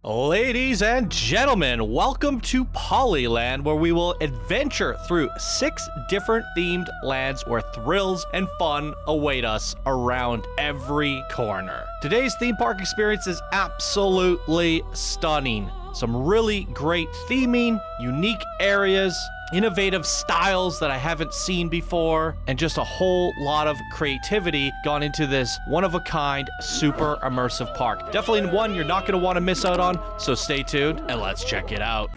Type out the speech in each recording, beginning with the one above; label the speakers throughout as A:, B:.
A: Ladies and gentlemen, welcome to Pollyland, where we will adventure through 6 different themed lands where thrills and fun await us around every corner. Today's theme park experience is absolutely stunning. Some really great theming, unique areas, innovative styles that I haven't seen before, and just a whole lot of creativity gone into this one-of-a-kind, super immersive park. Definitely one you're not going to want to miss out on, so stay tuned and let's check it out.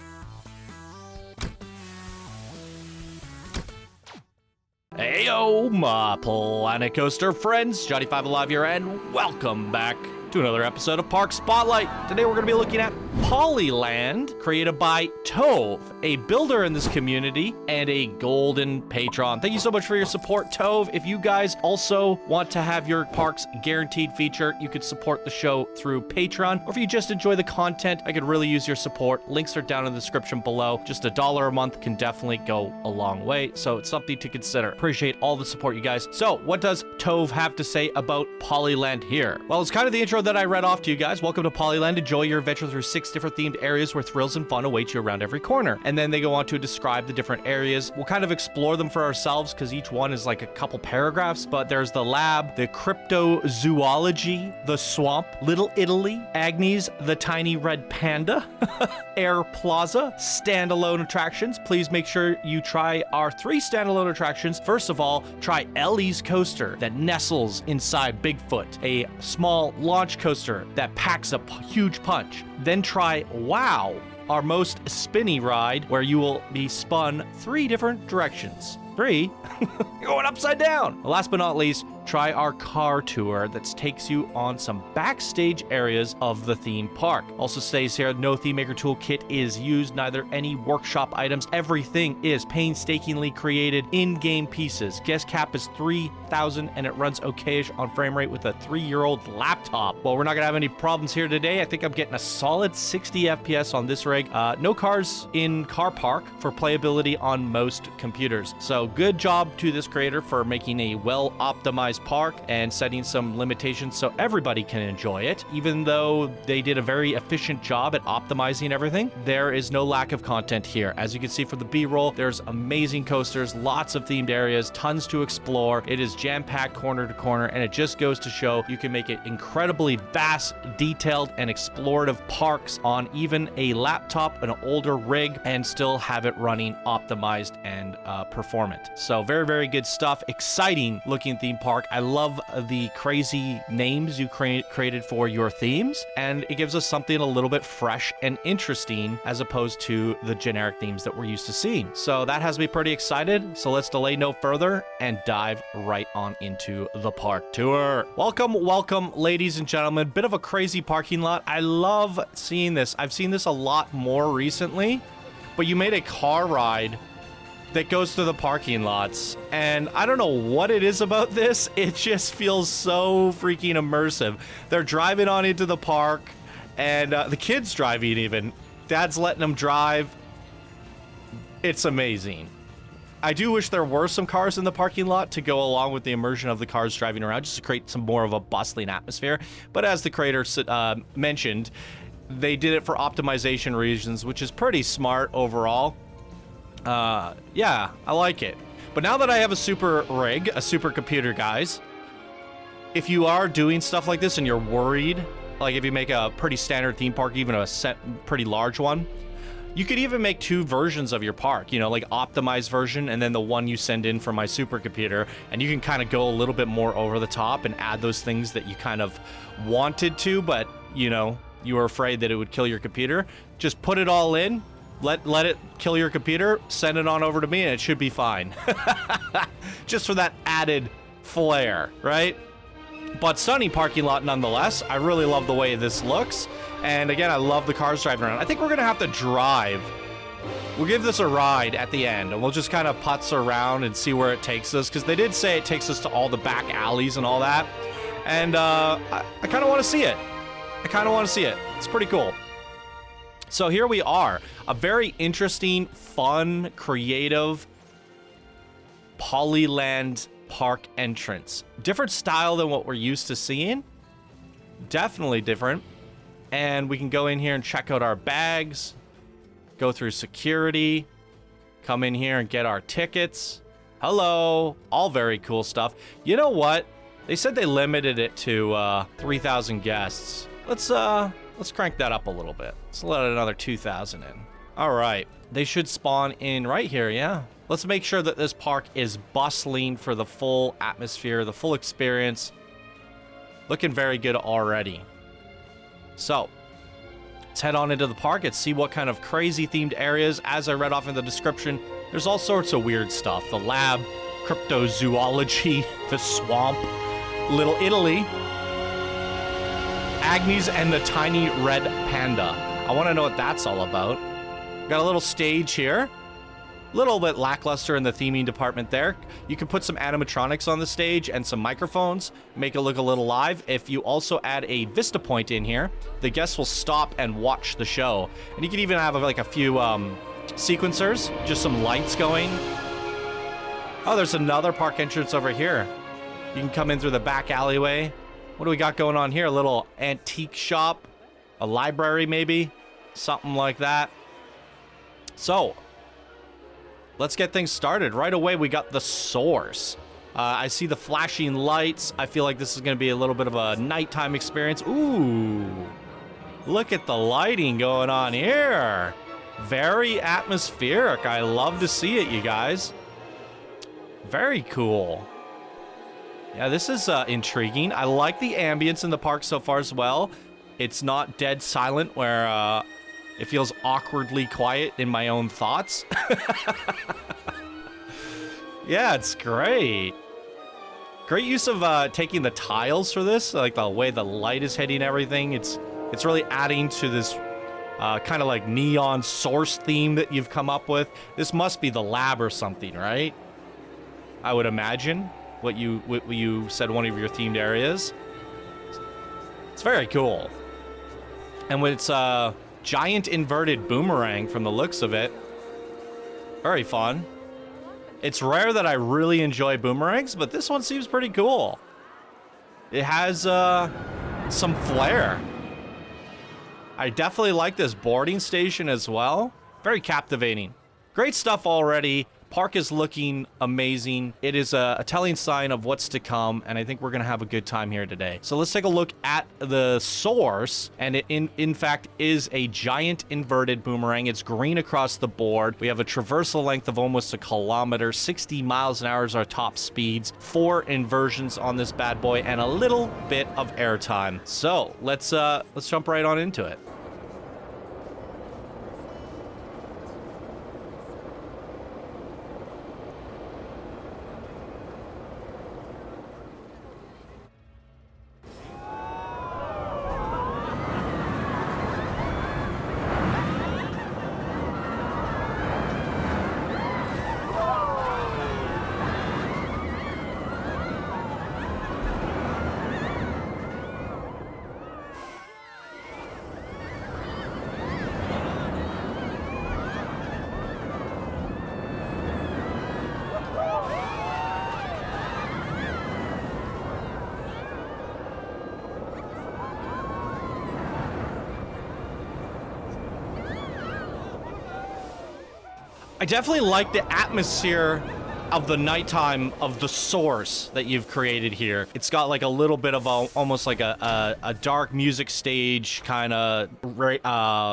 A: Heyo, my Planet Coaster friends, Johnny5 Alive here, and welcome back to another episode of Park Spotlight. Today we're going to be looking at Pollyland, created by Tove, a builder in this community and a golden patron. Thank you so much for your support, Tove. If you guys also want to have your parks guaranteed feature, you could support the show through Patreon, or if you just enjoy the content, I could really use your support. Links are down in the description below. Just $1 a month can definitely go a long way, so it's something to consider. Appreciate all the support, you guys. So, what does Tove have to say about Pollyland here? Well, it's kind of the intro that I read off to you guys. Welcome to Pollyland. Enjoy your adventure through 6 different themed areas where thrills and fun await you around every corner. And then they go on to describe the different areas. We'll kind of explore them for ourselves because each one is like a couple paragraphs, but there's the lab, the cryptozoology, the swamp, Little Italy, Agnes, the tiny red panda, Air Plaza, standalone attractions. Please make sure you try our 3 standalone attractions. First of all, try Ellie's coaster that nestles inside Bigfoot, a small launch coaster that packs a huge punch. Then try Wow, our most spinny ride, where you will be spun 3 different directions. 3? You're going upside down. Last but not least, try our car tour that takes you on some backstage areas of the theme park. Also stays here, no theme maker toolkit is used, neither any workshop items. Everything is painstakingly created in-game pieces. Guest cap is 3,000 and it runs okayish on frame rate with a 3-year-old laptop. Well, we're not gonna have any problems here today. I think I'm getting a solid 60 FPS on this rig. No cars in Car Park for playability on most computers. So good job to this creator for making a well-optimized park and setting some limitations so everybody can enjoy it. Even though they did a very efficient job at optimizing everything, there is no lack of content here. As you can see from the B-roll, there's amazing coasters, lots of themed areas, tons to explore. It is jam-packed corner to corner, and it just goes to show you can make it incredibly vast, detailed, and explorative parks on even a laptop, an older rig, and still have it running optimized and performant. So very, very good stuff. Exciting looking theme park. I love the crazy names you created for your themes, and it gives us something a little bit fresh and interesting as opposed to the generic themes that we're used to seeing. So that has me pretty excited. So let's delay no further and dive right on into the park tour. Welcome, welcome, ladies and gentlemen. Bit of a crazy parking lot. I love seeing this. I've seen this a lot more recently, but you made a car ride that goes through the parking lots, and I don't know what it is about this. It just feels so freaking immersive. They're driving on into the park, and the kids driving even. Dad's letting them drive. It's amazing. I do wish there were some cars in the parking lot to go along with the immersion of the cars driving around, just to create some more of a bustling atmosphere. But as the creator mentioned, they did it for optimization reasons, which is pretty smart overall. Yeah, I like it. But now that I have a super rig, a super computer, guys, if you are doing stuff like this and you're worried, like if you make a pretty standard theme park, even a pretty large one, you could even make 2 versions of your park, you know, like optimized version and then the one you send in from my supercomputer, and you can kind of go a little bit more over the top and add those things that you kind of wanted to, but, you know, you were afraid that it would kill your computer. Just put it all in. Let it kill your computer, send it on over to me, and it should be fine. Just for that added flair, right? But sunny parking lot nonetheless. I really love the way this looks. And again, I love the cars driving around. I think we're going to have to drive. We'll give this a ride at the end, and we'll just kind of putz around and see where it takes us, because they did say it takes us to all the back alleys and all that. And I kind of want to see it. It's pretty cool. So here we are, a very interesting, fun, creative Pollyland park entrance. Different style than what we're used to seeing. Definitely different. And we can go in here and check out our bags, go through security, come in here and get our tickets. Hello, all very cool stuff. You know what? They said they limited it to 3,000 guests. Let's crank that up a little bit. Let's let another 2,000 in. All right, they should spawn in right here, yeah. Let's make sure that this park is bustling for the full atmosphere, the full experience. Looking very good already. So, let's head on into the park and see what kind of crazy themed areas. As I read off in the description, there's all sorts of weird stuff. The lab, cryptozoology, the swamp, Little Italy, Agnes and the tiny red panda. I want to know what that's all about. Got a little stage here. A little bit lackluster in the theming department there. You can put some animatronics on the stage and some microphones, make it look a little live. If you also add a Vista Point in here, the guests will stop and watch the show. And you can even have like a few sequencers, just some lights going. Oh, there's another park entrance over here. You can come in through the back alleyway. What do we got going on here? A little antique shop, a library maybe, something like that. So, let's get things started. Right away, we got the source. I see the flashing lights. I feel like this is going to be a little bit of a nighttime experience. Ooh, look at the lighting going on here. Very atmospheric. I love to see it, you guys. Very cool. Yeah, this is intriguing. I like the ambience in the park so far as well. It's not dead silent where it feels awkwardly quiet in my own thoughts. Yeah, it's great. Great use of taking the tiles for this, like the way the light is hitting everything. It's really adding to this kind of like neon source theme that you've come up with. This must be the lab or something, right? I would imagine what you said one of your themed areas. It's very cool. And when it's a giant inverted boomerang from the looks of it, very fun. It's rare that I really enjoy boomerangs, but this one seems pretty cool. It has some flair. I definitely like this boarding station as well. Very captivating. Great stuff already. Park is looking amazing. It is a telling sign of what's to come, and I think we're gonna have a good time here today. So let's take a look at the source, and it in fact is a giant inverted boomerang. It's green across the board. We have a traversal length of almost 1 kilometer. 60 miles an hour is our top speeds. 4 inversions on this bad boy, and a little bit of airtime. So let's jump right on into it. I definitely like the atmosphere of the nighttime of the source that you've created here. It's got like a little bit of almost like a dark music stage kind of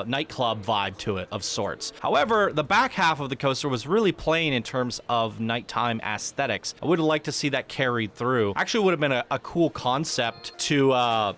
A: nightclub vibe to it of sorts. However, the back half of the coaster was really playing in terms of nighttime aesthetics. I would have liked to see that carried through. Actually would have been a cool concept to,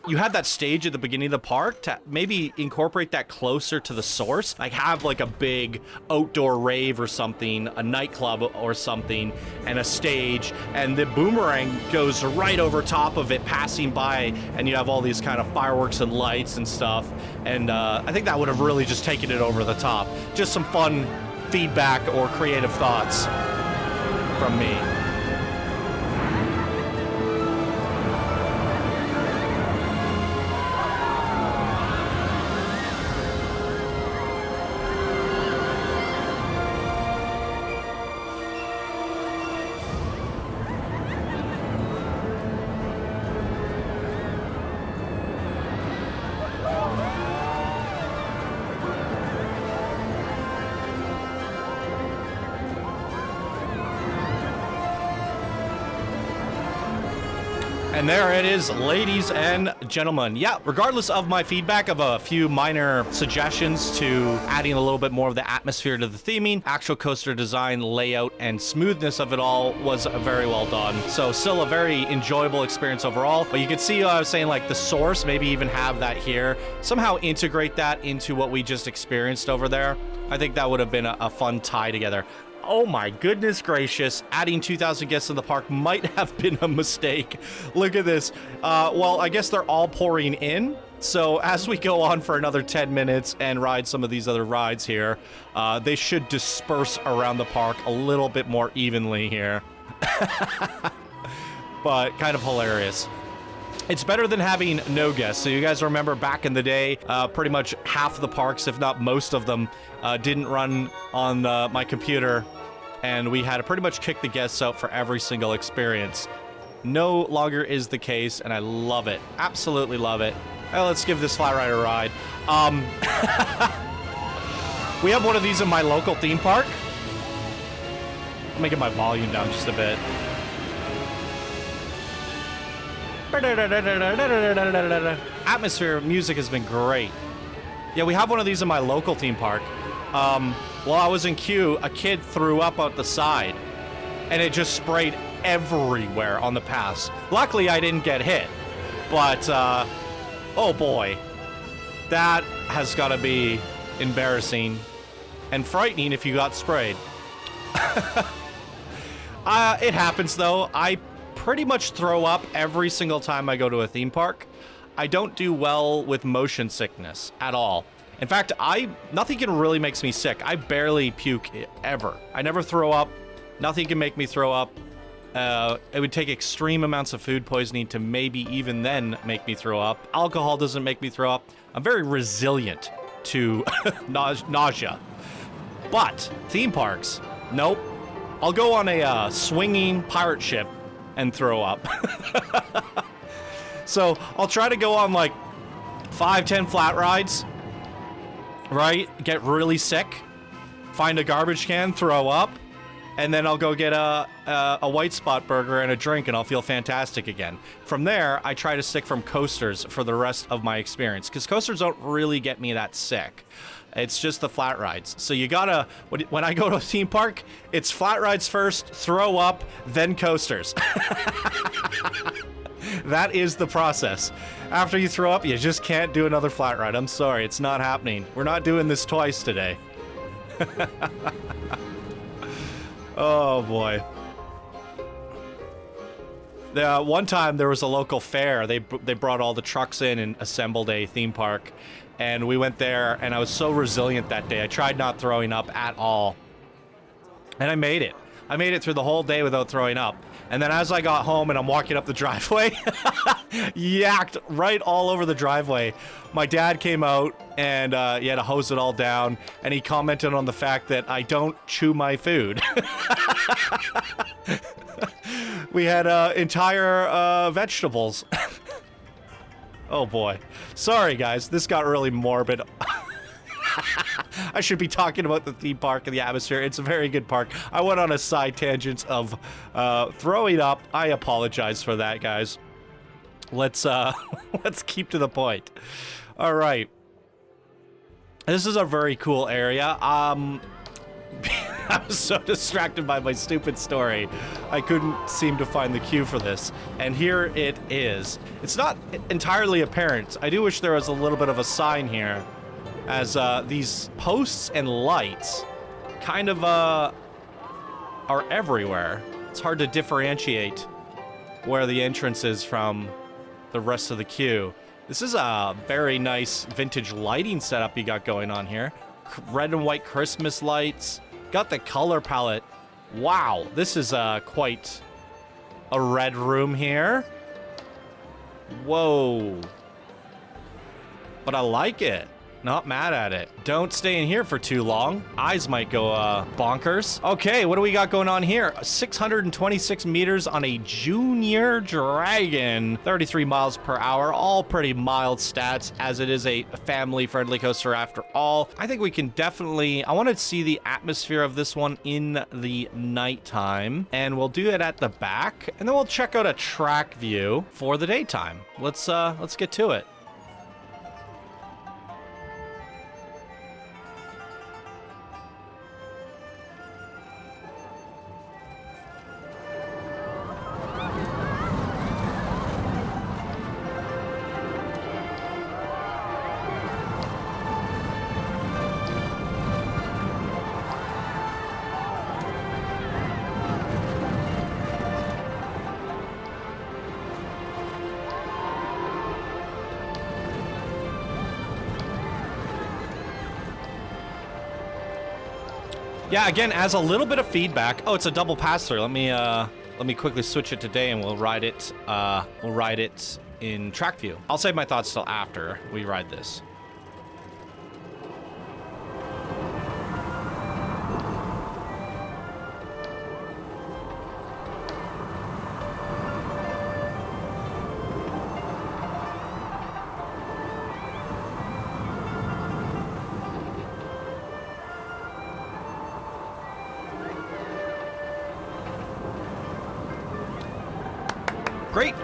A: you had that stage at the beginning of the park to maybe incorporate that closer to the source. Like have like a big outdoor rave or something, a nightclub or something, and a stage, and the boomerang goes right over top of it, passing by, and you have all these kind of fireworks and lights and stuff. And I think that would have really just taken it over the top. Just some fun feedback or creative thoughts from me. And there it is, ladies and gentlemen. Yeah, regardless of my feedback of a few minor suggestions to adding a little bit more of the atmosphere to the theming, actual coaster design, layout, and smoothness of it all was very well done. So still a very enjoyable experience overall. But you can see I was saying like the source, maybe even have that here. Somehow integrate that into what we just experienced over there. I think that would have been a fun tie together. Oh my goodness gracious, adding 2,000 guests in the park might have been a mistake. Look at this. Well, I guess they're all pouring in. So as we go on for another 10 minutes and ride some of these other rides here, they should disperse around the park a little bit more evenly here. But kind of hilarious. It's better than having no guests. So you guys remember back in the day, pretty much half the parks, if not most of them, didn't run on my computer, and we had to pretty much kick the guests out for every single experience. No longer is the case, and I love it. Absolutely love it. Well, let's give this flat ride a ride. We have one of these in my local theme park. Let me get my volume down just a bit. Atmosphere music has been great. Yeah, we have one of these in my local theme park. While I was in queue, a kid threw up out the side, and it just sprayed everywhere on the paths. Luckily, I didn't get hit, but oh boy, that has got to be embarrassing and frightening if you got sprayed. It happens though. I pretty much throw up every single time I go to a theme park. I don't do well with motion sickness at all. In fact, nothing can really makes me sick. I barely puke ever. I never throw up. Nothing can make me throw up. It would take extreme amounts of food poisoning to maybe even then make me throw up. Alcohol doesn't make me throw up. I'm very resilient to nausea. But theme parks, nope. I'll go on a swinging pirate ship and throw up. So I'll try to go on like 5-10 flat rides, right? Get really sick, find a garbage can, throw up, and then I'll go get a white spot burger and a drink, and I'll feel fantastic again. From there, I try to stick from coasters for the rest of my experience, because coasters don't really get me that sick. It's just the flat rides. So you gotta, when I go to a theme park, it's flat rides first, throw up, then coasters. That is the process. After you throw up, you just can't do another flat ride. I'm sorry, it's not happening. We're not doing this twice today. Oh boy. One time there was a local fair. They brought all the trucks in and assembled a theme park. And we went there, and I was so resilient that day. I tried not throwing up at all. And I made it. I made it through the whole day without throwing up. And then as I got home and I'm walking up the driveway, yacked right all over the driveway. My dad came out, and he had to hose it all down, and he commented on the fact that I don't chew my food. We had entire vegetables. Oh boy. Sorry guys, this got really morbid. I should be talking about the theme park and the atmosphere. It's a very good park. I went on a side tangent of throwing up. I apologize for that, guys. Let's keep to the point. All right. This is a very cool area. I was so distracted by my stupid story. I couldn't seem to find the cue for this. And here it is. It's not entirely apparent. I do wish there was a little bit of a sign here, as these posts and lights kind of are everywhere. It's hard to differentiate where the entrance is from the rest of the queue. This is a very nice vintage lighting setup you got going on here. Red and white Christmas lights. Got the color palette. Wow, this is quite a red room here. Whoa. But I like it. Not mad at it. Don't stay in here for too long. Eyes might go bonkers. Okay, what do we got going on here? 626 meters on a Junior Dragon. 33 miles per hour. All pretty mild stats, as it is a family-friendly coaster after all. I think we can definitely... I want to see the atmosphere of this one in the nighttime. And we'll do it at the back. And then we'll check out a track view for the daytime. Let's get to it. Yeah, again, as a little bit of feedback. Oh, it's a double pass-through. Let me quickly switch it to day, and we'll ride it. We'll ride it in track view. I'll save my thoughts till after we ride this.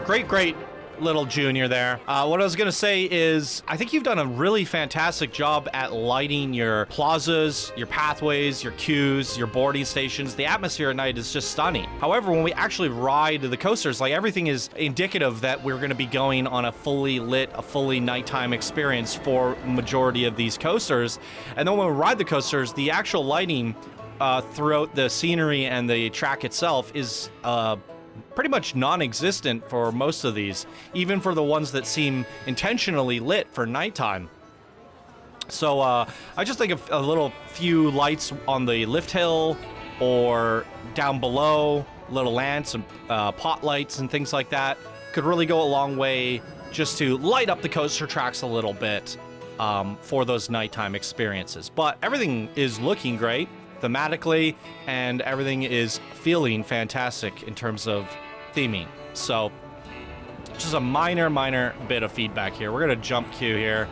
A: Great little Junior there. What I was gonna say is, I think you've done a really fantastic job at lighting your plazas, your pathways, your queues, your boarding stations. The atmosphere at night is just stunning. However, when we actually ride the coasters, like, everything is indicative that we're gonna be going on a fully lit, a fully nighttime experience for majority of these coasters. And then when we ride the coasters, the actual lighting throughout the scenery and the track itself is pretty much non-existent for most of these, even for the ones that seem intentionally lit for nighttime. So I just think a little few lights on the lift hill or down below, little lamps and pot lights and things like that could really go a long way just to light up the coaster tracks a little bit for those nighttime experiences. But everything is looking great thematically, and everything is feeling fantastic in terms of theming. So just a minor bit of feedback here. We're gonna jump queue here.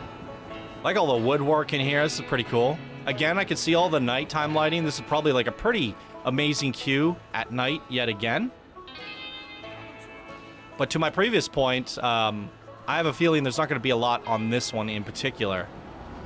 A: Like all the woodwork in here. This is pretty cool. Again, I can see all the nighttime lighting. This is probably like a pretty amazing queue at night yet again. But to my previous point, I have a feeling there's not going to be a lot on this one in particular.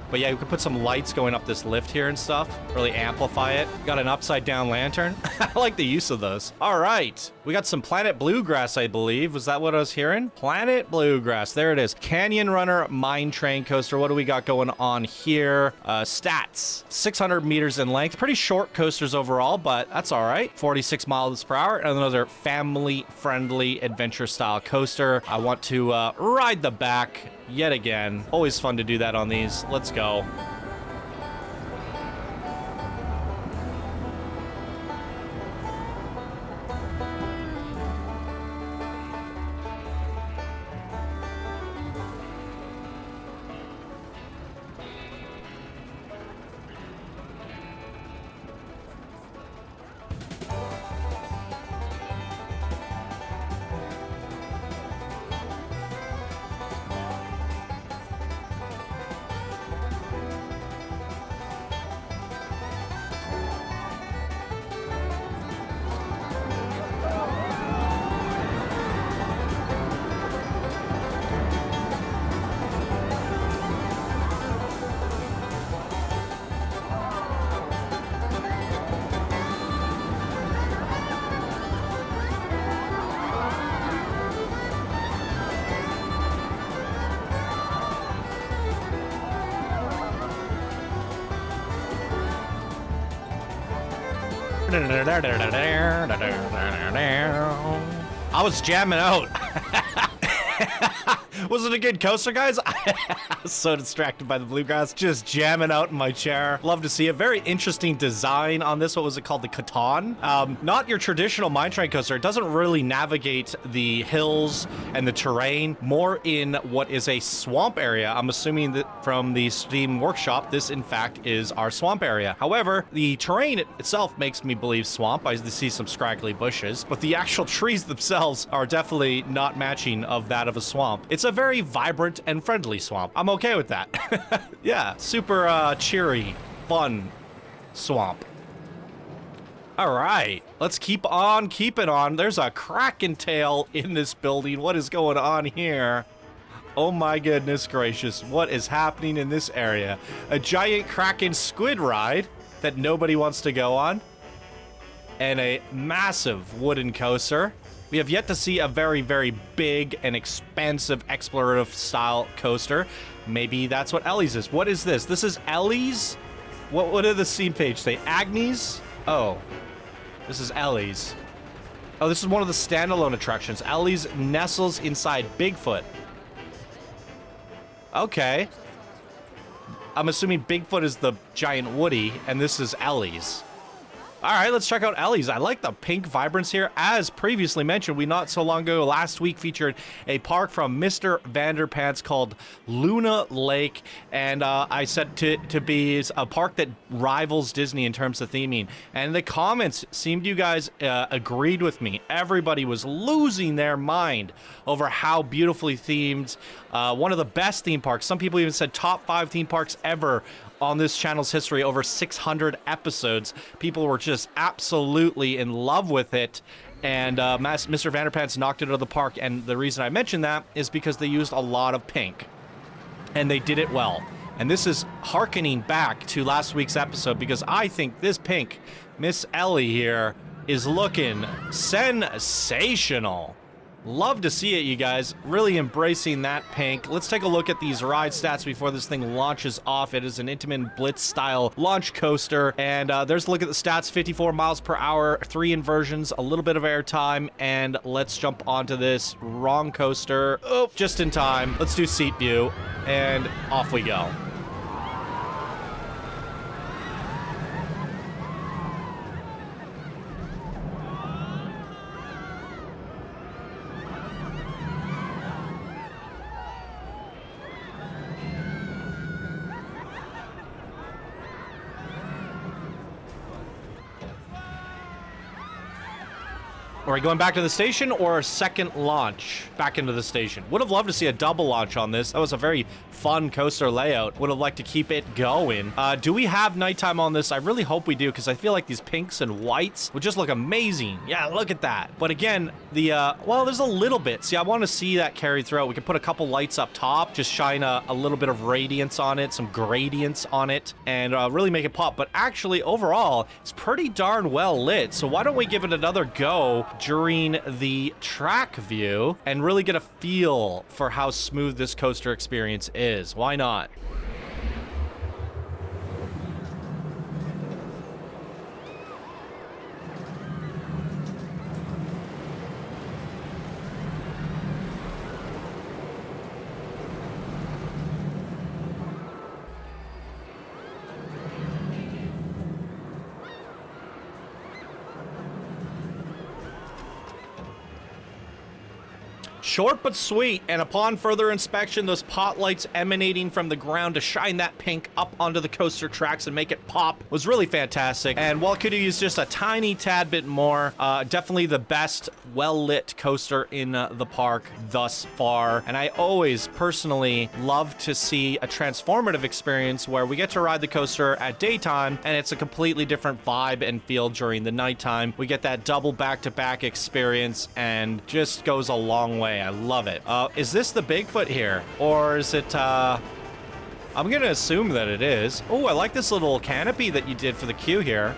A: But yeah, we could put some lights going up this lift here and stuff. Really amplify it. Got an upside down lantern. I like the use of those. All right. We got some Planet Bluegrass, I believe. Was that what I was hearing? Planet Bluegrass. There it is. Canyon Runner Mine Train Coaster. What do we got going on here? Stats. 600 meters in length. Pretty short coasters overall, but that's all right. 46 miles per hour. Another family-friendly adventure-style coaster. I want to ride the back yet again. Always fun to do that on these. Let's go. I was jamming out. Was it a good coaster, guys? I So distracted by the bluegrass, just jamming out in my chair. Love to see a very interesting design on this. What was it called? The Catan? Not your traditional mine train coaster. It doesn't really navigate the hills and the terrain, more in what is a swamp area. I'm assuming that from the Steam Workshop, this in fact is our swamp area. However, the terrain itself makes me believe swamp. I see some scraggly bushes, but the actual trees themselves are definitely not matching of that of a swamp. It's a very vibrant and friendly swamp. I'm okay with that. Yeah, super cheery, fun swamp. All right, let's keep on keeping on. There's a kraken tail in this building. What is going on here? Oh my goodness gracious, what is happening in this area? A giant kraken squid ride that nobody wants to go on, and a massive wooden coaster. We have yet to see a very, very big and expansive explorative style coaster. Maybe that's what Ellie's is. What is this? This is Ellie's? What did the scene page say? Agnes? Oh, this is Ellie's. Oh, this is one of the standalone attractions. Ellie's nestles inside Bigfoot. Okay. I'm assuming Bigfoot is the giant Woody, and this is Ellie's. All right, let's check out Ellie's. I like the pink vibrance here. As previously mentioned, we not so long ago, last week, featured a park from Mr. Vanderpants called Luna Lake. And I said to be a park that rivals Disney in terms of theming. And the comments seemed you guys agreed with me. Everybody was losing their mind over how beautifully themed, one of the best theme parks. Some people even said top 5 theme parks ever on this channel's history, over 600 episodes. People were just absolutely in love with it, and Mr. Vanderpants knocked it out of the park. And the reason I mention that is because they used a lot of pink, and they did it well. And this is hearkening back to last week's episode, because I think this pink, Miss Ellie here, is looking sensational. Love to see it, you guys. Really embracing that pink. Let's take a look at these ride stats before this thing launches off. It is an Intamin Blitz style launch coaster. And there's a look at the stats. 54 miles per hour, 3 inversions, a little bit of air time. And let's jump onto this wrong coaster. Oh, just in time. Let's do seat view. And off we go. Are we going back to the station or a second launch back into the station? Would have loved to see a double launch on this. That was a very fun coaster layout. Would have liked to keep it going. Do we have nighttime on this? I really hope we do, because I feel like these pinks and whites would just look amazing. Yeah, look at that. But again, well, there's a little bit. See, I want to see that carried throughout. We could put a couple lights up top, just shine a little bit of radiance on it, some gradients on it, and really make it pop. But actually, overall, it's pretty darn well lit. So why don't we give it another go during the track view and really get a feel for how smooth this coaster experience is. Why not? Short but sweet, and upon further inspection, those pot lights emanating from the ground to shine that pink up onto the coaster tracks and make it pop was really fantastic. And while could have used just a tiny tad bit more, definitely the best well-lit coaster in the park thus far. And I always personally love to see a transformative experience where we get to ride the coaster at daytime and it's a completely different vibe and feel during the nighttime. We get that double back-to-back experience and just goes a long way. I love it. Is this the Bigfoot here? Or is it, I'm gonna assume that it is. Oh, I like this little canopy that you did for the queue here.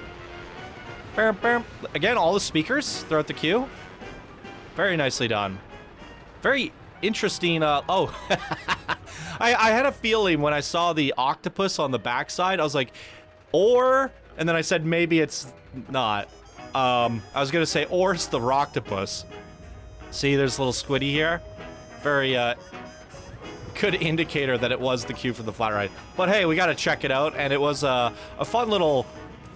A: Bam, bam. Again, all the speakers throughout the queue. Very nicely done. Very interesting, oh. I had a feeling when I saw the octopus on the backside, I was like, or, and then I said, maybe it's not. I was gonna say, or it's the rocktopus. See, there's a little squiddy here. Very, good indicator that it was the queue for the flat ride. But hey, we got to check it out, and it was a fun little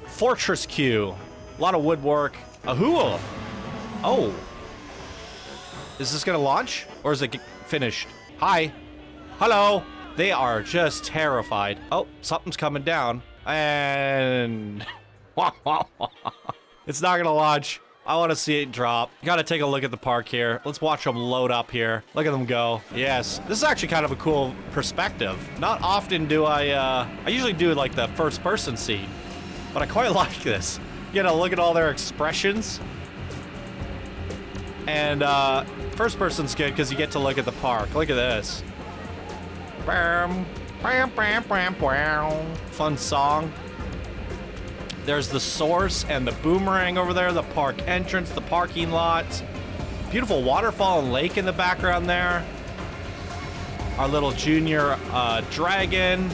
A: fortress queue. A lot of woodwork. Ahoo! Oh. Is this gonna launch? Or is it finished? Hi. Hello. They are just terrified. Oh, something's coming down. And... it's not gonna launch. I want to see it drop. Gotta take a look at the park here. Let's watch them load up here. Look at them go. Yes. This is actually kind of a cool perspective. Not often do I usually do like the first person scene, but I quite like this. You know, look at all their expressions. And first person's good because you get to look at the park. Look at this. Bam, bam, bam, bam, bam. Fun song. There's the source and the boomerang over there, the park entrance, the parking lot. Beautiful waterfall and lake in the background there. Our little junior dragon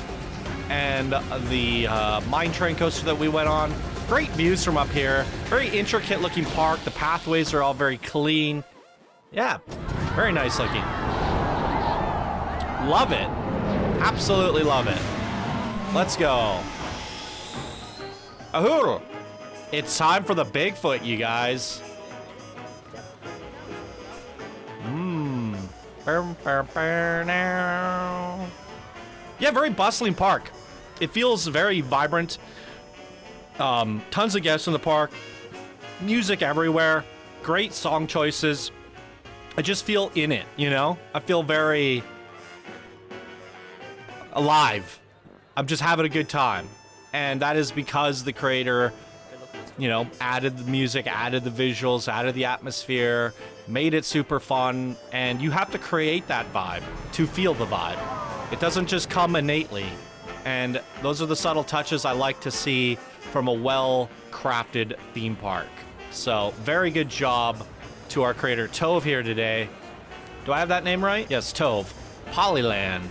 A: and the mine train coaster that we went on. Great views from up here. Very intricate looking park. The pathways are all very clean. Yeah, very nice looking. Love it. Absolutely love it. Let's go. Ahoo! It's time for the Bigfoot, you guys. Yeah, very bustling park. It feels very vibrant. Tons of guests in the park. Music everywhere. Great song choices. I just feel in it, you know? I feel very alive. I'm just having a good time. And that is because the creator, you know, added the music, added the visuals, added the atmosphere, made it super fun. And you have to create that vibe to feel the vibe. It doesn't just come innately. And those are the subtle touches I like to see from a well-crafted theme park. So, very good job to our creator, Tove, here today. Do I have that name right? Yes, Tove. Pollyland.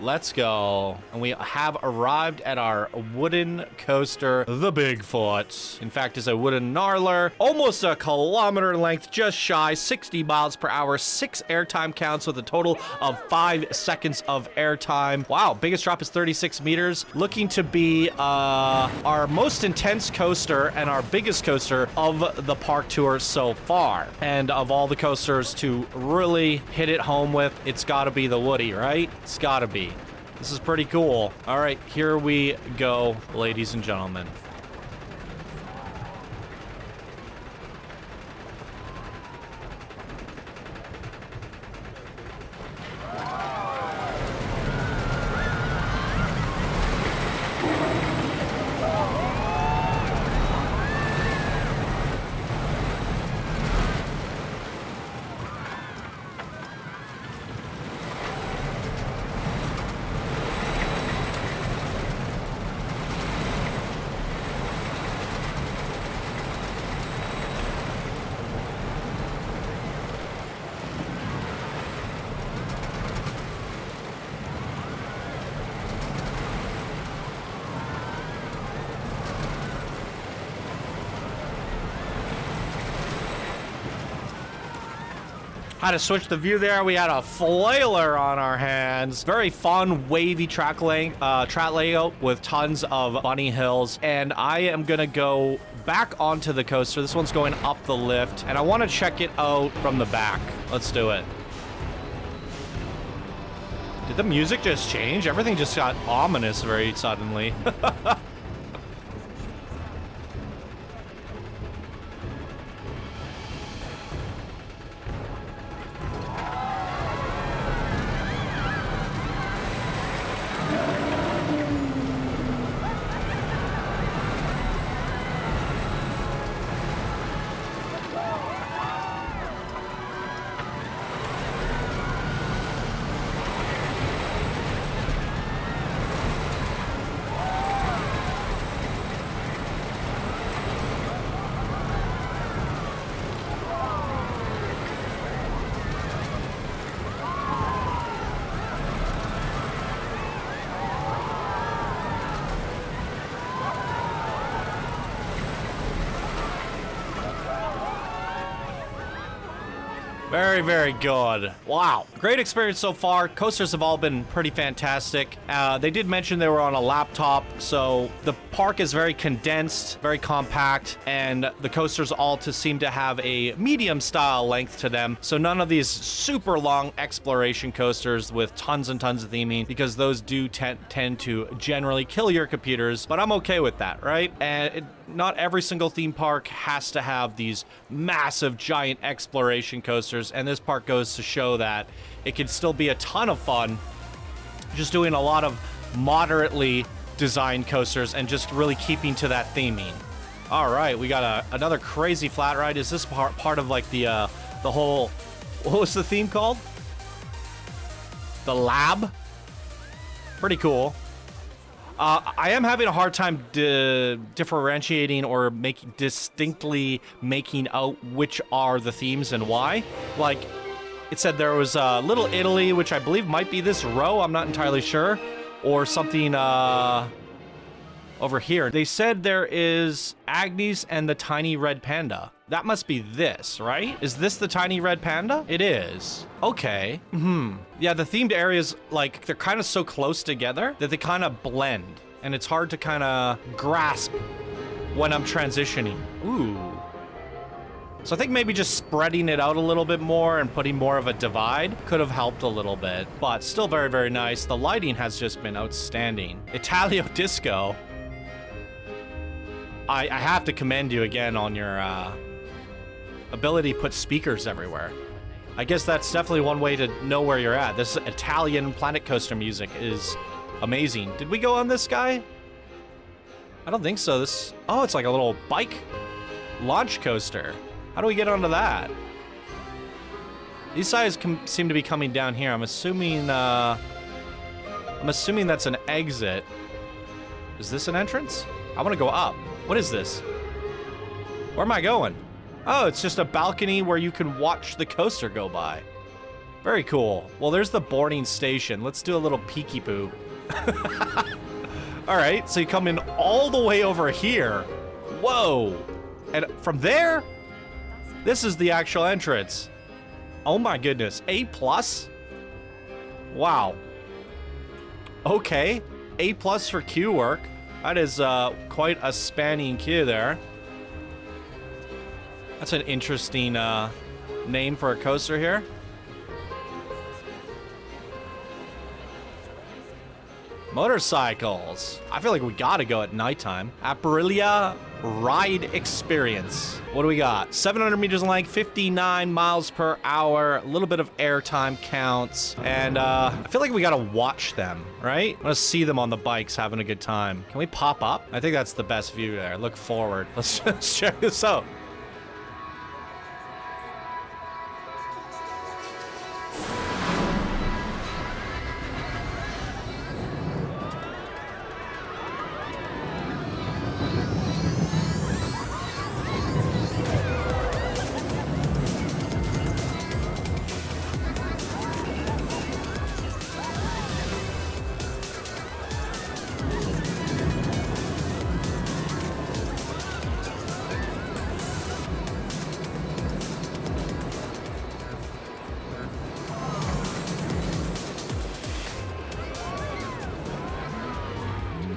A: Let's go. And we have arrived at our wooden coaster, the Bigfoot. In fact, it's a wooden gnarler, almost a kilometer in length, just shy, 60 miles per hour, 6 airtime counts with a total of 5 seconds of airtime. Wow, biggest drop is 36 meters. Looking to be our most intense coaster and our biggest coaster of the park tour so far. And of all the coasters to really hit it home with, it's gotta be the Woody, right? It's gotta be. This is pretty cool. All right, here we go, ladies and gentlemen. Had to switch the view there. We had a flailer on our hands. Very fun, wavy track layout with tons of bunny hills. And I am gonna go back onto the coaster. This one's going up the lift, and I want to check it out from the back. Let's do it. Did the music just change? Everything just got ominous very suddenly. Very, very good. Wow. Great experience so far. Coasters have all been pretty fantastic. They did mention they were on a laptop, so the park is very condensed, very compact, and the coasters all seem to have a medium style length to them. So none of these super long exploration coasters with tons and tons of theming, because those do tend to generally kill your computers, but I'm okay with that, right? And not every single theme park has to have these massive, giant exploration coasters, and this park goes to show that it can still be a ton of fun just doing a lot of moderately designed coasters and just really keeping to that theming. All right, we got another crazy flat ride. Is this part of like the whole, what was the theme called? The lab? Pretty cool. I am having a hard time differentiating or distinctly making out which are the themes and why. Like, it said there was Little Italy, which I believe might be this row. I'm not entirely sure. Or something over here. They said there is Agnes and the tiny red panda. That must be this, right? Is this the tiny red panda? It is. Okay. Yeah, the themed areas, like, they're kind of so close together that they kind of blend. And it's hard to kind of grasp when I'm transitioning. Ooh. So I think maybe just spreading it out a little bit more and putting more of a divide could have helped a little bit. But still very, very nice. The lighting has just been outstanding. Italio Disco. I have to commend you again on your ability to put speakers everywhere. I guess that's definitely one way to know where you're at. This Italian Planet Coaster music is amazing. Did we go on this guy? I don't think so. Oh, it's like a little bike launch coaster. How do we get onto that? These guys seem to be coming down here. I'm assuming that's an exit. Is this an entrance? I want to go up. What is this? Where am I going? Oh, it's just a balcony where you can watch the coaster go by. Very cool. Well, there's the boarding station. Let's do a little peeky-poo. All right, so you come in all the way over here. Whoa. And from there, this is the actual entrance. Oh my goodness. A+? Wow. Okay. A+ for queue work. That is quite a spanning queue there. That's an interesting name for a coaster here. Motorcycles. I feel like we gotta go at nighttime. Aprila Ride Experience. What do we got? 700 meters in length, 59 miles per hour, a little bit of airtime counts, and I feel like we gotta watch them, right? I wanna see them on the bikes having a good time. Can we pop up? I think that's the best view there. Look forward. Let's check this out.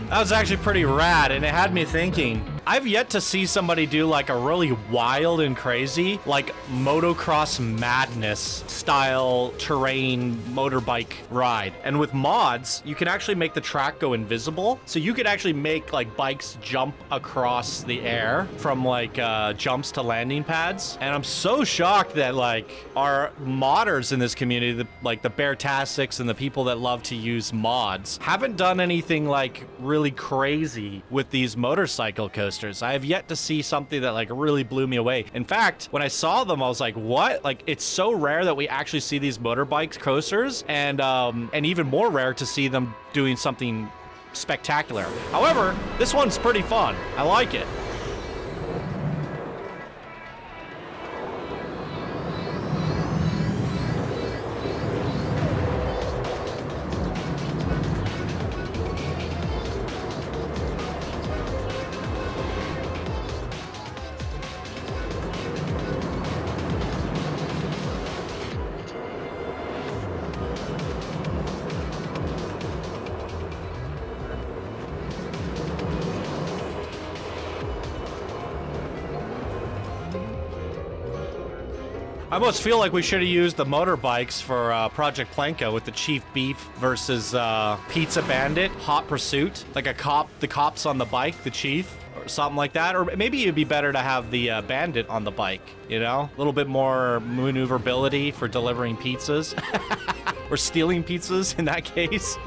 A: That was actually pretty rad, and it had me thinking. I've yet to see somebody do like a really wild and crazy, like motocross madness style terrain motorbike ride. And with mods, you can actually make the track go invisible. So you could actually make like bikes jump across the air from like jumps to landing pads. And I'm so shocked that like our modders in this community, like the Beartastics and the people that love to use mods, haven't done anything like really crazy with these motorcycle coasters. I have yet to see something that like really blew me away. In fact, when I saw them, I was like, what? Like, it's so rare that we actually see these motorbike coasters, and even more rare to see them doing something spectacular. However, this one's pretty fun. I like it. almost feel like we should have used the motorbikes for Project Planka with the Chief Beef versus Pizza Bandit, Hot Pursuit. Like the cops on the bike, the Chief, or something like that. Or maybe it'd be better to have the Bandit on the bike, you know? A little bit more maneuverability for delivering pizzas. Or stealing pizzas in that case.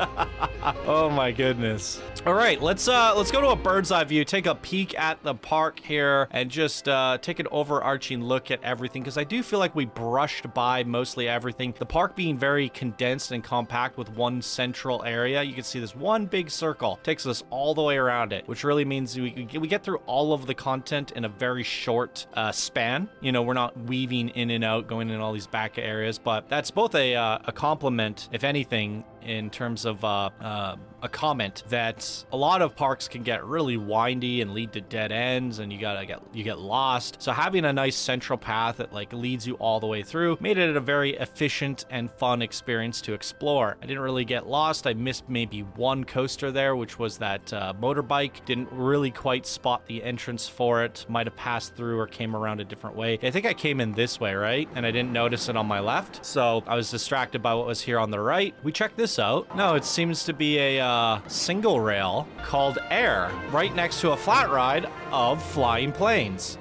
A: Oh my goodness. All right, let's go to a bird's eye view, take a peek at the park here, and just take an overarching look at everything, because I do feel like we brushed by mostly everything. The park being very condensed and compact with one central area. You can see this one big circle takes us all the way around it, which really means we get through all of the content in a very short span. You know, we're not weaving in and out, going in all these back areas, but that's both a compliment, if anything, in terms of a comment that a lot of parks can get really windy and lead to dead ends, and you get lost. So having a nice central path that like leads you all the way through made it a very efficient and fun experience to explore. I didn't really get lost. I missed maybe one coaster there, which was that motorbike. Didn't really quite spot the entrance for it. Might have passed through or came around a different way. I think I came in this way, right? And I didn't notice it on my left, so I was distracted by what was here on the right. We checked this out. No, it seems to be a single rail called Air, right next to a flat ride of flying planes.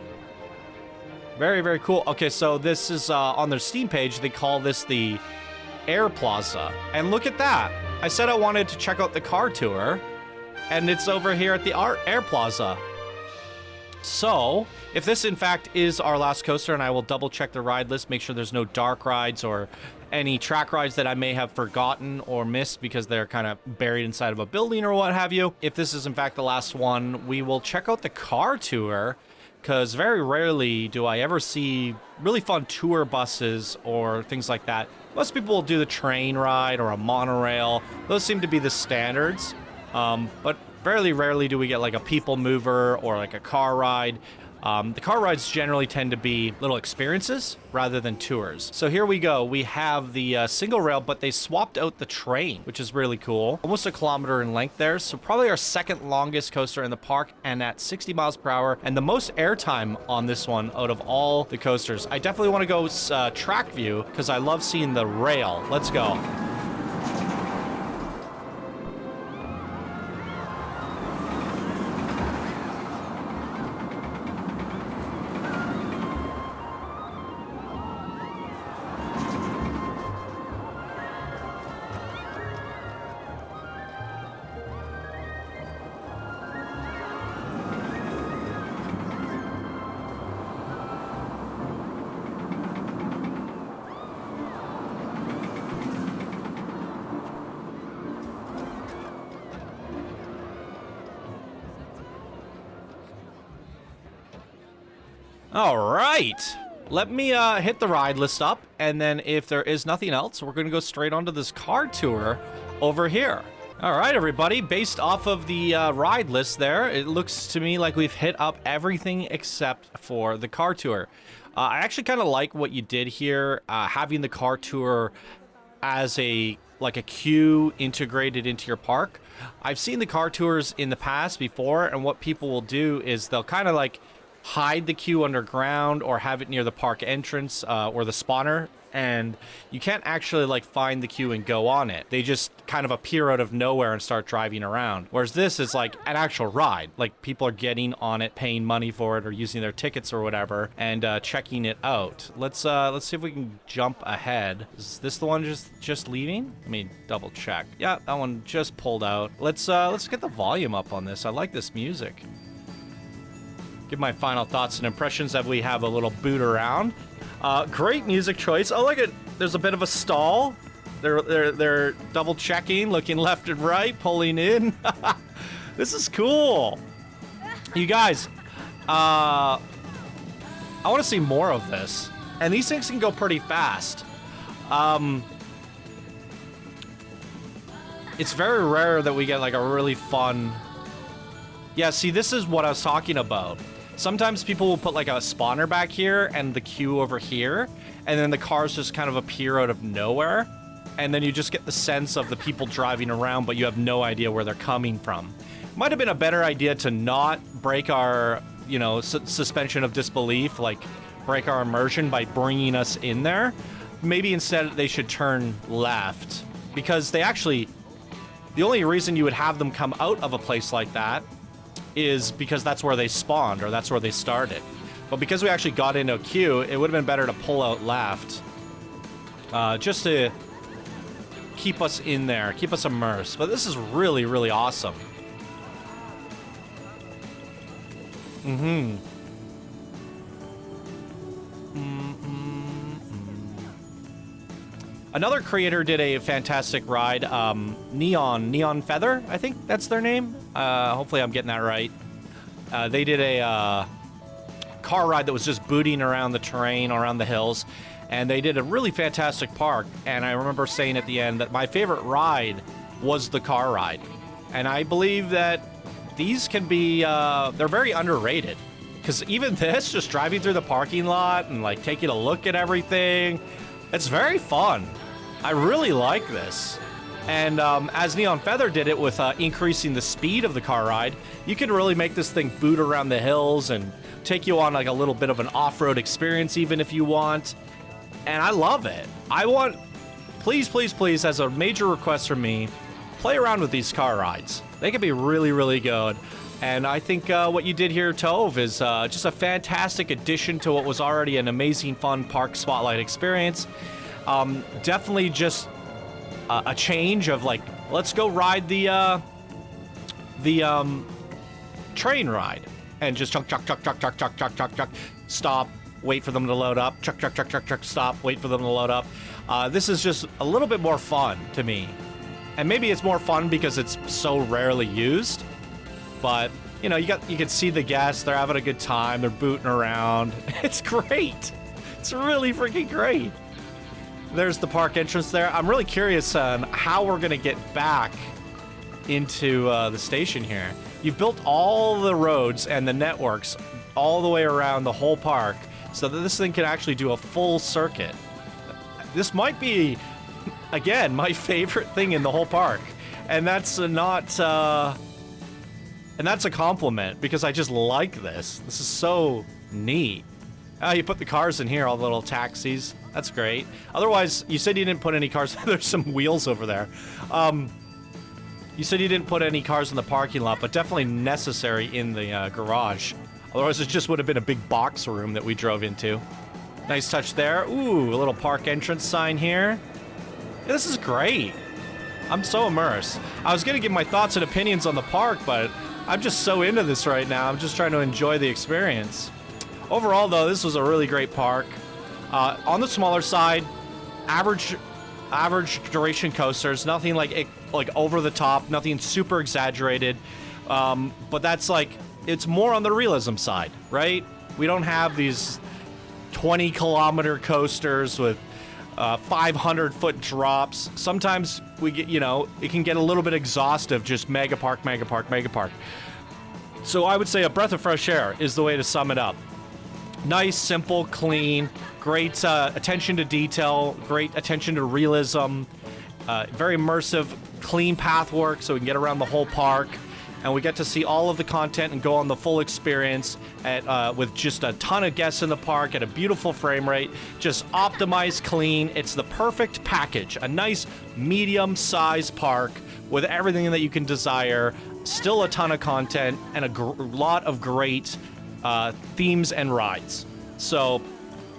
A: Very, very cool. Okay, so this is on their Steam page. They call this the Air Plaza. And look at that. I said I wanted to check out the car tour, and it's over here at the Air Plaza. So, if this in fact is our last coaster, and I will double check the ride list, make sure there's no dark rides or any track rides that I may have forgotten or missed because they're kind of buried inside of a building or what have you. If this is in fact the last one, we will check out the car tour, because very rarely do I ever see really fun tour buses or things like that. Most people will do the train ride or a monorail. Those seem to be the standards, but very rarely do we get like a people mover or like a car ride. The car rides generally tend to be little experiences rather than tours. So here we go. We have the single rail, but they swapped out the train, which is really cool. Almost a kilometer in length there. So probably our second longest coaster in the park, and at 60 miles per hour, and the most airtime on this one out of all the coasters. I definitely want to go track view because I love seeing the rail. Let's go. All right, let me hit the ride list up, and then if there is nothing else, we're gonna go straight onto this car tour over here. All right, everybody, based off of the ride list there, it looks to me like we've hit up everything except for the car tour. I actually kind of like what you did here, having the car tour as a queue integrated into your park. I've seen the car tours in the past before, and what people will do is they'll kind of like hide the queue underground or have it near the park entrance or the spawner, and you can't actually like find the queue and go on it. They just kind of appear out of nowhere and start driving around. Whereas this is like an actual ride. Like people are getting on it, paying money for it, or using their tickets or whatever, and checking it out. Let's see if we can jump ahead. Is this the one just leaving? Let me double check. Yeah, that one just pulled out. Let's get the volume up on this. I like this music. Give my final thoughts and impressions as we have a little boot around. Great music choice. Oh, look at, there's a bit of a stall. They're double checking, looking left and right, pulling in. This is cool. You guys, I want to see more of this. And these things can go pretty fast. It's very rare that we get like a really fun... Yeah, see, this is what I was talking about. Sometimes people will put like a spawner back here and the queue over here, and then the cars just kind of appear out of nowhere, and then you just get the sense of the people driving around, but you have no idea where they're coming from. Might have been a better idea to not break our, you know, suspension of disbelief, like break our immersion by bringing us in there. Maybe instead they should turn left, because they actually, the only reason you would have them come out of a place like that is because that's where they spawned, or that's where they started. But because we actually got into a queue, it would have been better to pull out left, just to keep us in there, keep us immersed. But this is really, really awesome. Another creator did a fantastic ride, Neon Feather, I think that's their name. Hopefully I'm getting that right. They did a car ride that was just booting around the terrain, around the hills, and they did a really fantastic park. And I remember saying at the end that my favorite ride was the car ride. And I believe that these can be, they're very underrated. Because even this, just driving through the parking lot and like taking a look at everything, it's very fun. I really like this. And as Neon Feather did it with increasing the speed of the car ride, you can really make this thing boot around the hills and take you on like a little bit of an off-road experience even if you want. And I love it. I want, please, please, please, as a major request from me, play around with these car rides. They can be really, really good. And I think what you did here, Tove, is just a fantastic addition to what was already an amazing, fun Park Spotlight experience. Definitely just a change of like, let's go ride the train ride, and just chuck, chuck, chuck, chuck, chuck, chuck, chuck, chuck, chuck, stop, wait for them to load up, chuck, chuck, chuck, chuck, chuck, stop, wait for them to load up. This is just a little bit more fun to me. And maybe it's more fun because it's so rarely used. But, you know, you can see the guests, they're having a good time, they're booting around. It's great. It's really freaking great. There's the park entrance there. I'm really curious on how we're going to get back into the station here. You've built all the roads and the networks all the way around the whole park so that this thing can actually do a full circuit. This might be, again, my favorite thing in the whole park. And that's not... And that's a compliment, because I just like this. This is so neat. Oh, you put the cars in here, all the little taxis. That's great. Otherwise, you said you didn't put any cars. There's some wheels over there. You said you didn't put any cars in the parking lot, but definitely necessary in the garage. Otherwise, it just would have been a big box room that we drove into. Nice touch there. Ooh, a little park entrance sign here. Yeah, this is great. I'm so immersed. I was going to give my thoughts and opinions on the park, but I'm just so into this right now. I'm just trying to enjoy the experience. Overall, though, this was a really great park. On the smaller side, average duration coasters. Nothing like over the top. Nothing super exaggerated. But that's like, it's more on the realism side, right? We don't have these 20-kilometer coasters with 500-foot drops. Sometimes we get, you know, it can get a little bit exhaustive, just mega park, mega park, mega park. So I would say a breath of fresh air is the way to sum it up. Nice, simple, clean, great attention to detail, great attention to realism, very immersive, clean path work so we can get around the whole park. And we get to see all of the content and go on the full experience with just a ton of guests in the park at a beautiful frame rate, just optimized, clean. It's the perfect package, a nice medium-sized park with everything that you can desire, still a ton of content, and a lot of great themes and rides. So...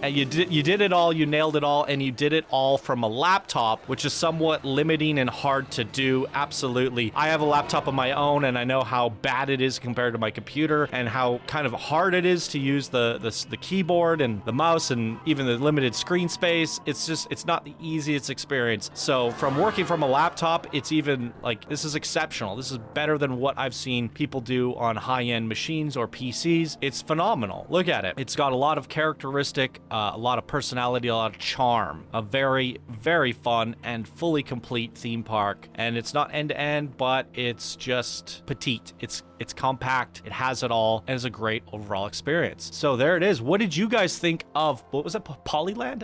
A: And you did it all, you nailed it all, and you did it all from a laptop, which is somewhat limiting and hard to do, absolutely. I have a laptop of my own, and I know how bad it is compared to my computer, and how kind of hard it is to use the keyboard and the mouse, and even the limited screen space. It's not the easiest experience. So from working from a laptop, it's even, like, this is exceptional. This is better than what I've seen people do on high-end machines or PCs. It's phenomenal. Look at it. It's got a lot of characteristic a lot of personality, a lot of charm. A very, very fun and fully complete theme park. And it's not end-to-end, but it's just petite. It's compact, it has it all, and it's a great overall experience. So there it is. What did you guys think of, what was it, Pollyland?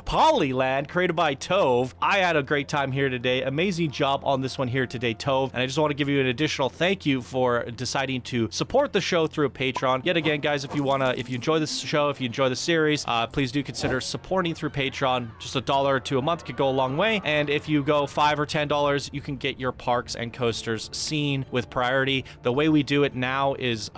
A: Pollyland, created by Tove. I had a great time here today. Amazing job on this one here today, Tove. And I just want to give you an additional thank you for deciding to support the show through a Patreon. Yet again, guys, if you enjoy this show, if you enjoy the series, please do consider supporting through Patreon. Just $1 or $2 a month could go a long way. And if you go $5 or $10, you can get your parks and coasters seen with priority. The way we do it now is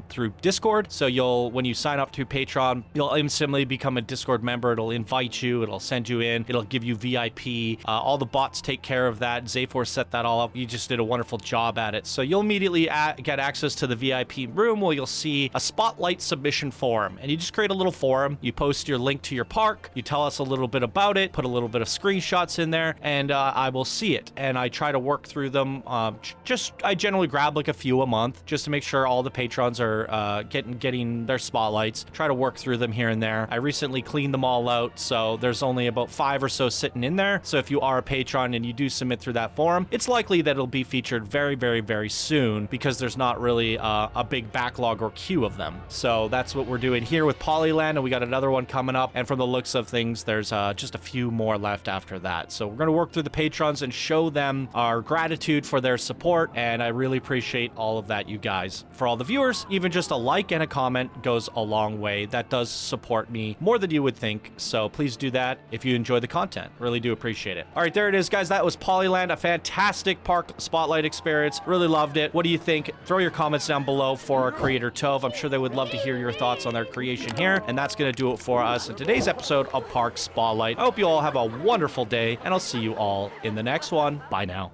A: through Discord. So when you sign up to Patreon, you'll instantly become a Discord member. It'll invite you, it'll send you in, it'll give you VIP. All the bots take care of that. Zayfor set that all up. You just did a wonderful job at it. So you'll immediately get access to the VIP room where you'll see a spotlight submission forum. And you just create a little forum. You post your link to your park. You tell us a little bit about it, put a little bit of screenshots in there, and I will see it. And I try to work through them. I generally grab like a few a month just to make sure all the patrons are getting their spotlights. Try to work through them here and there. I recently cleaned them all out, so there's only about 5 or so sitting in there. So if you are a patron and you do submit through that forum, it's likely that it'll be featured very, very, very soon because there's not really a big backlog or queue of them. So that's what we're doing here with Pollyland, and we got another one coming up. And from the looks of things, there's just a few more left after that. So we're going to work through the patrons and show them our gratitude for their support, and I really appreciate all of that, you guys. For all the viewers, even just a like and a comment goes a long way. That does support me more than you would think, so please do that if you enjoy the content. Really do appreciate it. All right, there it is, guys. That was Pollyland, a fantastic park spotlight experience. Really loved it. What do you think? Throw your comments down below for our creator Tove. I'm sure they would love to hear your thoughts on their creation here, and that's going to do it for us in today's episode of Park Spotlight. I hope you all have a wonderful day, and I'll see you all in the next one. Bye now.